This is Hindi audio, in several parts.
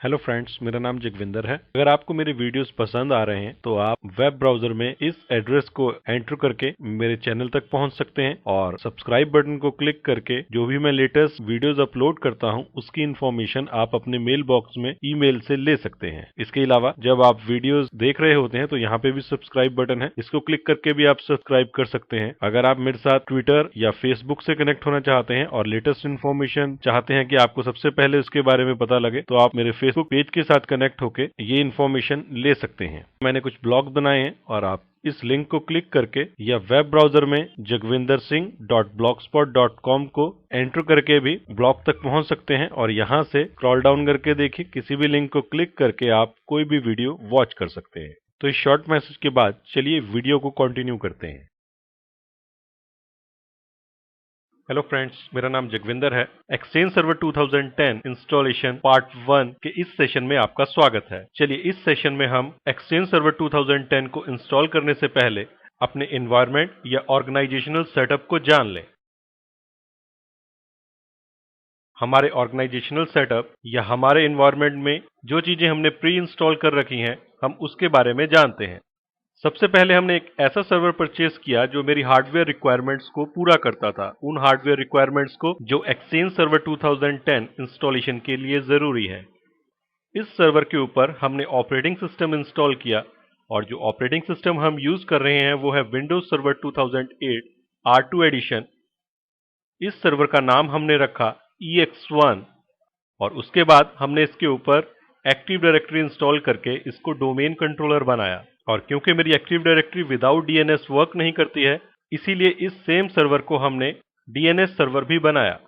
हेलो फ्रेंड्स, मेरा नाम जगविंदर है। अगर आपको मेरे वीडियोस पसंद आ रहे हैं तो आप वेब ब्राउजर में इस एड्रेस को एंटर करके मेरे चैनल तक पहुंच सकते हैं और सब्सक्राइब बटन को क्लिक करके जो भी मैं लेटेस्ट वीडियोस अपलोड करता हूं उसकी इन्फॉर्मेशन आप अपने मेल बॉक्स में ईमेल से ले सकते हैं। इसके अलावा जब आप वीडियोस देख रहे होते हैं तो यहाँ पे भी सब्सक्राइब बटन है, इसको क्लिक करके भी आप सब्सक्राइब कर सकते हैं। अगर आप मेरे साथ ट्विटर या फेसबुक से कनेक्ट होना चाहते हैं और लेटेस्ट इन्फॉर्मेशन चाहते हैं कि आपको सबसे पहले उसके बारे में पता लगे तो आप मेरे फेसबुक पेज के साथ कनेक्ट होके ये इन्फॉर्मेशन ले सकते हैं। मैंने कुछ ब्लॉग बनाए हैं और आप इस लिंक को क्लिक करके या वेब ब्राउजर में jagvindarsingh.blogspot.com को एंटर करके भी ब्लॉग तक पहुंच सकते हैं और यहां से स्क्रॉल डाउन करके देखिए किसी भी लिंक को क्लिक करके आप कोई भी वीडियो वॉच कर सकते हैं। तो इस शॉर्ट मैसेज के बाद चलिए वीडियो को कंटिन्यू करते हैं। हेलो फ्रेंड्स, मेरा नाम जगविंदर है। एक्सचेंज सर्वर 2010 इंस्टॉलेशन पार्ट 1 के इस सेशन में आपका स्वागत है। चलिए इस सेशन में हम एक्सचेंज सर्वर 2010 को इंस्टॉल करने से पहले अपने एनवायरनमेंट या ऑर्गेनाइजेशनल सेटअप को जान लें। हमारे ऑर्गेनाइजेशनल सेटअप या हमारे एनवायरनमेंट में जो चीजें हमने प्री इंस्टॉल कर रखी हैं, हम उसके बारे में जानते हैं। सबसे पहले हमने एक ऐसा सर्वर परचेज किया जो मेरी हार्डवेयर रिक्वायरमेंट्स को पूरा करता था, उन हार्डवेयर रिक्वायरमेंट्स को जो एक्सचेंज सर्वर 2010 इंस्टॉलेशन के लिए जरूरी है। इस सर्वर के ऊपर हमने ऑपरेटिंग सिस्टम इंस्टॉल किया और जो ऑपरेटिंग सिस्टम हम यूज कर रहे हैं वो है विंडोज सर्वर 2008 R2 एडिशन। इस सर्वर का नाम हमने रखा EX1 और उसके बाद हमने इसके ऊपर एक्टिव डायरेक्टरी इंस्टॉल करके इसको डोमेन कंट्रोलर बनाया। और क्योंकि मेरी active directory without DNS work नहीं करती है, इसीलिए इस सेम सर्वर को हमने DNS सर्वर भी बनाया।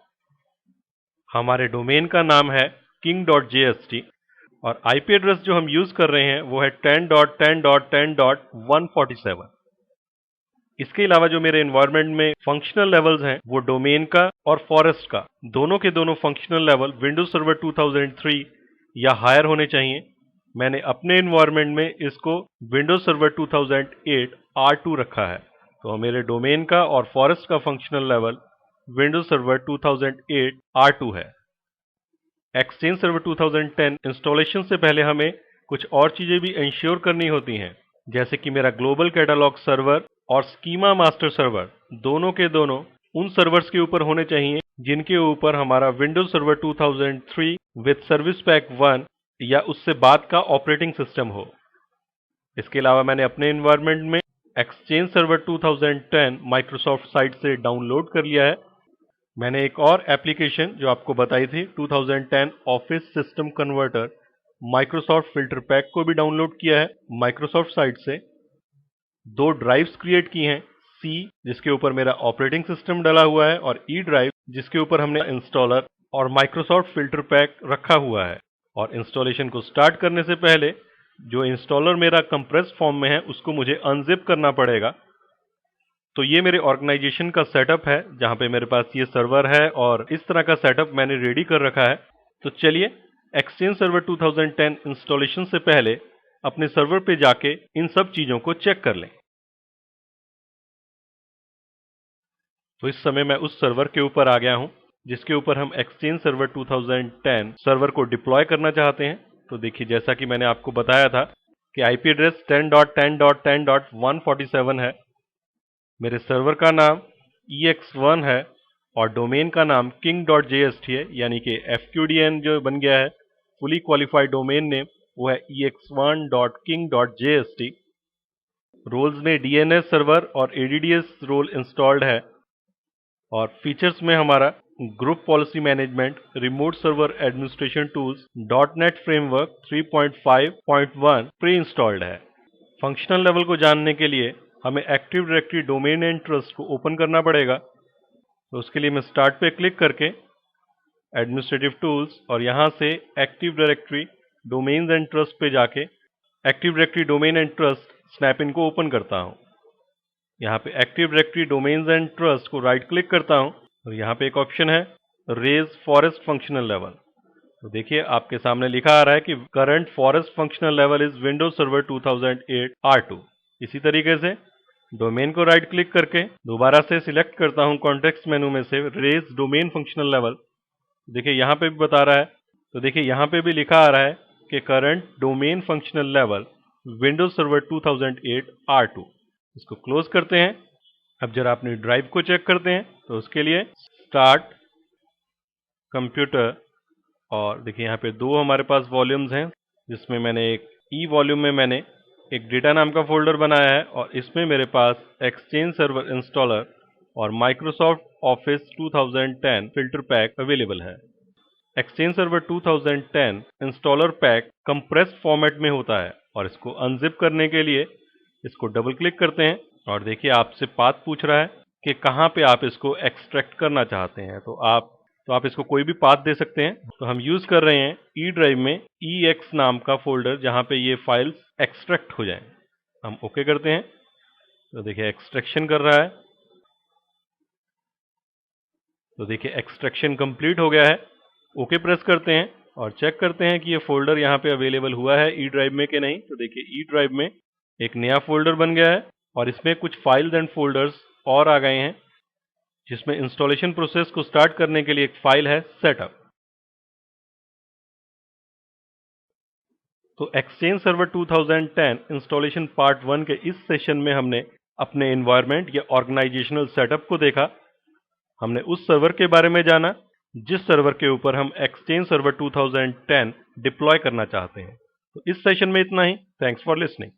हमारे डोमेन का नाम है king.jst और IP एड्रेस जो हम यूज कर रहे हैं वो है 10.10.10.147। इसके अलावा जो मेरे एनवायरनमेंट में फंक्शनल लेवल्स हैं वो डोमेन का और फॉरेस्ट का दोनों के दोनों फंक्शनल लेवल विंडोज सर्वर 2003 या हायर होने चाहिए। मैंने अपने एनवायरनमेंट में इसको विंडोज सर्वर 2008 R2 रखा है, तो मेरे डोमेन का और फॉरेस्ट का functional level Windows server 2008 R2 है। एक्सचेंज सर्वर 2010 इंस्टॉलेशन से पहले हमें कुछ और चीजें भी इंश्योर करनी होती हैं, जैसे कि मेरा ग्लोबल कैटालॉग सर्वर और स्कीमा मास्टर सर्वर दोनों के दोनों उन सर्वर्स के ऊपर होने चाहिए जिनके ऊपर हमारा Windows server 2003 with service pack 1 या उससे बाद का ऑपरेटिंग सिस्टम हो। इसके अलावा मैंने अपने एनवायरनमेंट में एक्सचेंज सर्वर 2010 माइक्रोसॉफ्ट साइट से डाउनलोड कर लिया है। मैंने एक और एप्लीकेशन जो आपको बताई थी 2010 office system converter Microsoft filter pack को भी डाउनलोड किया है माइक्रोसॉफ्ट साइट से। 2 ड्राइव्स क्रिएट की हैं, C जिसके ऊपर मेरा ऑपरेटिंग सिस्टम डला हुआ है और E ड्राइव जिसके ऊपर हमने इंस्टॉलर और माइक्रोसॉफ्ट फिल्टर पैक रखा हुआ है। और इंस्टॉलेशन को स्टार्ट करने से पहले जो इंस्टॉलर मेरा कंप्रेस फॉर्म में है उसको मुझे अनजिप करना पड़ेगा। तो ये मेरे ऑर्गेनाइजेशन का सेटअप है जहां पे मेरे पास ये सर्वर है और इस तरह का सेटअप मैंने रेडी कर रखा है। तो चलिए एक्सचेंज सर्वर 2010 इंस्टॉलेशन से पहले अपने सर्वर पे जाके इन सब चीजों को चेक कर लें। तो इस समय मैं उस सर्वर के ऊपर आ गया हूं जिसके ऊपर हम एक्सचेंज सर्वर 2010 सर्वर को डिप्लॉय करना चाहते हैं। तो देखिए, जैसा कि मैंने आपको बताया था कि IP एड्रेस 10.10.10.147 है, मेरे सर्वर का नाम EX1 है और डोमेन का नाम king.jst है, यानी कि FQDN जो बन गया है फुली क्वालिफाइड डोमेन नेम वो है ex1.king.jst। रोल्स में DNS सर्वर और ADDS रोल इंस्टॉल्ड है और फीचर्स में हमारा group policy management, remote server administration tools, .NET framework 3.5.1 pre installed है। फंक्शनल लेवल को जानने के लिए हमें active directory domain and trust को ओपन करना पड़ेगा। तो उसके लिए मैं स्टार्ट पे क्लिक करके एडमिनिस्ट्रेटिव टूल्स और यहां से active directory domains and trust पे जाके active directory domain and trust snap in को ओपन करता हूं। यहाँ पे active directory domains and trust को राइट क्लिक करता हूं और यहाँ पे एक ऑप्शन है रेज फॉरेस्ट फंक्शनल लेवल। तो देखिए आपके सामने लिखा आ रहा है कि current forest functional level is Windows server 2008 R2। इसी तरीके से डोमेन को राइट क्लिक करके दोबारा से सिलेक्ट करता हूं कॉन्टेक्स्ट मेनू में से रेज डोमेन फंक्शनल लेवल। देखिए यहाँ पे भी बता रहा है तो देखिए यहाँ पे भी लिखा आ रहा है कि current domain functional level Windows server 2008 R2। इसको क्लोज करते हैं। अब जरा अपनी ड्राइव को चेक करते हैं, तो उसके लिए स्टार्ट कंप्यूटर, और देखिए यहाँ पे दो हमारे पास वॉल्यूम्स हैं, जिसमें मैंने एक ई वॉल्यूम में मैंने एक डेटा नाम का फोल्डर बनाया है, और इसमें मेरे पास एक्सचेंज सर्वर इंस्टॉलर और Microsoft office 2010 filter pack available है। Exchange server 2010 installer pack compressed format में होता है, और इसको अनजिप करने के लिए इसको डबल क्लिक करते हैं, और देखिए आपसे पाथ पूछ रहा है कि कहाँ पे आप इसको एक्सट्रैक्ट करना चाहते हैं। तो आप इसको कोई भी पाथ दे सकते हैं। तो हम यूज कर रहे हैं ई ड्राइव में EX नाम का फोल्डर, जहां पे ये फाइल्स एक्सट्रैक्ट हो जाएं। हम ओके करते हैं। तो देखिए एक्सट्रैक्शन कर रहा है। तो देखिए एक्सट्रैक्शन कंप्लीट हो गया है। ओके प्रेस करते हैं और चेक करते हैं कि ये फोल्डर यहाँ पे अवेलेबल हुआ है ई ड्राइव में कि नहीं। तो देखिए ई ड्राइव में एक नया फोल्डर बन गया है, और इसमें कुछ फाइल्स एंड फोल्डर्स और आ गए हैं, जिसमें इंस्टॉलेशन प्रोसेस को स्टार्ट करने के लिए एक फाइल है सेटअप। तो एक्सचेंज सर्वर 2010 इंस्टॉलेशन पार्ट 1 के इस सेशन में हमने अपने एनवायरनमेंट या ऑर्गेनाइजेशनल सेटअप को देखा। हमने उस सर्वर के बारे में जाना जिस सर्वर के ऊपर हम एक्सचेंज सर्वर 2010 डिप्लॉय करना चाहते हैं। तो इस सेशन में इतना ही। Thanks for listening.